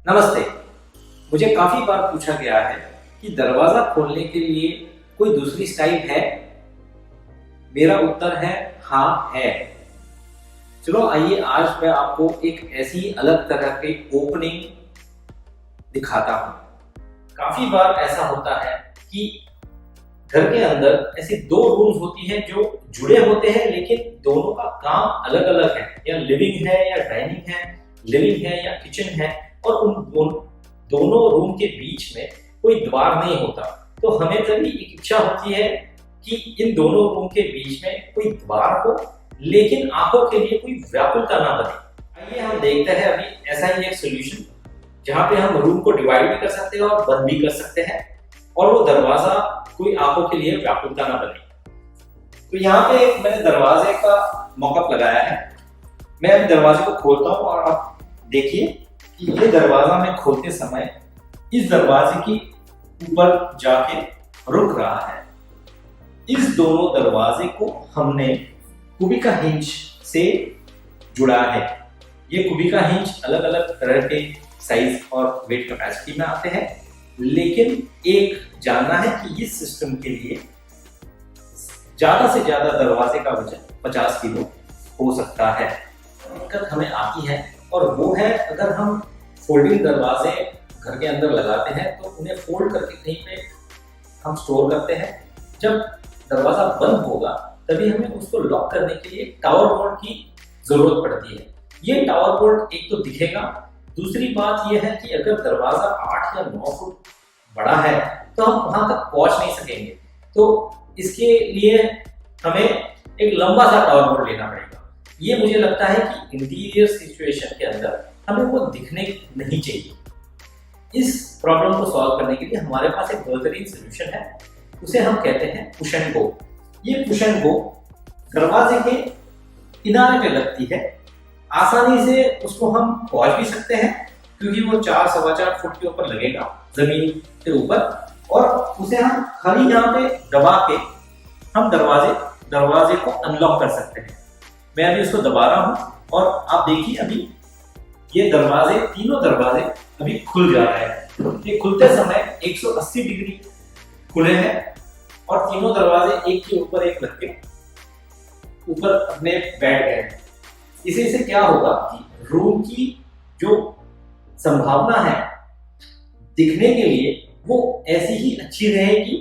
नमस्ते। मुझे काफी बार पूछा गया है कि दरवाजा खोलने के लिए कोई दूसरी स्टाइल है। मेरा उत्तर है हाँ है। चलो आइए आज मैं आपको एक ऐसी अलग तरह की ओपनिंग दिखाता हूं। काफी बार ऐसा होता है कि घर के अंदर ऐसी दो रूम्स होती हैं जो जुड़े होते हैं, लेकिन दोनों का काम अलग अलग है। या लिविंग है या डाइनिंग है, लिविंग है या किचन है, और उन दोनों रूम के बीच में कोई द्वार नहीं होता। तो हमें कभी एक इच्छा होती है कि इन दोनों रूम के बीच में कोई द्वार हो, लेकिन आंखों के लिए कोई व्याकुलता ना बने। आइए हम देखते हैं अभी ऐसा ही एक सोल्यूशन, जहां पे हम रूम को डिवाइड भी कर सकते हैं और बंद भी कर सकते हैं, और वो दरवाजा कोई आंखों के लिए व्याकुलता ना बने। तो यहाँ पे मैंने दरवाजे का मॉकअप लगाया है। मैं अभी दरवाजे को खोलता हूँ और आप देखिए कि ये दरवाजा मैं खोलते समय इस दरवाजे की ऊपर जाके रुक रहा है। इस दोनों दरवाजे को हमने कुबिका हिंज से जुड़ा है। ये कुबिका हिंज अलग अलग तरह के साइज और वेट कैपेसिटी में आते हैं, लेकिन एक जानना है कि इस सिस्टम के लिए ज्यादा से ज्यादा दरवाजे का वजन 50 किलो हो सकता है। दिक्कत हमें आती है और वो है, अगर हम फोल्डिंग दरवाजे घर के अंदर लगाते हैं तो उन्हें फोल्ड करके कहीं पे हम स्टोर करते हैं। जब दरवाजा बंद होगा तभी हमें उसको लॉक करने के लिए टावर बोल्ट की जरूरत पड़ती है। ये टावर बोल्ट एक तो दिखेगा, दूसरी बात यह है कि अगर दरवाजा 8 या 9 फुट बड़ा है तो हम वहां तक पहुंच नहीं सकेंगे। तो इसके लिए हमें एक लंबा सा टावर बोल्ट लेना पड़ेगा। ये मुझे लगता है कि इंटीरियर सिचुएशन के अंदर हमें वो दिखने नहीं चाहिए। इस प्रॉब्लम को सॉल्व करने के लिए हमारे पास एक बेहतरीन सोल्यूशन है, उसे हम कहते हैं पुश एंड गो। ये पुश एंड गो दरवाजे के किनारे पे लगती है। आसानी से उसको हम पहुंच भी सकते हैं, क्योंकि वो 4-4.25 फुट के ऊपर लगेगा जमीन के ऊपर, और उसे हम खाली यहाँ पे दबा के हम दरवाजे को अनलॉक कर सकते हैं। मैं अभी उसको दबा रहा हूँ और आप देखिए अभी ये तीनों दरवाजे अभी खुल जा रहे हैं। ये खुलते समय 180 डिग्री खुले हैं और तीनों दरवाजे एक के ऊपर एक रख के ऊपर अपने बैठ गए हैं। इसी से क्या होगा कि रूम की जो संभावना है दिखने के लिए वो ऐसी ही अच्छी रहेगी,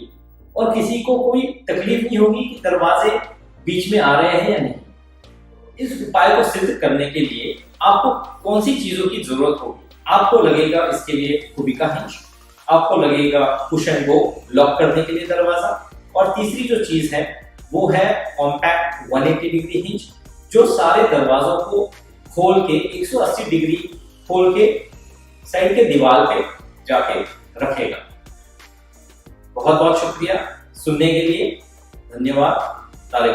और किसी को कोई तकलीफ नहीं होगी कि दरवाजे बीच में आ रहे हैं या नहीं। इस उपाय को सिद्ध करने के लिए आपको कौन सी चीजों की जरूरत होगी? आपको लगेगा इसके लिए कुबिका हिंज, आपको लगेगा पुश एंड गो लॉक करने के लिए दरवाजा, और तीसरी जो चीज है वो है कॉम्पैक्ट 180 डिग्री हिंज, जो सारे दरवाजों को खोल के 180 डिग्री खोल के साइड के दीवार पे जाके रखेगा। बहुत बहुत शुक्रिया सुनने के लिए। धन्यवाद। तारे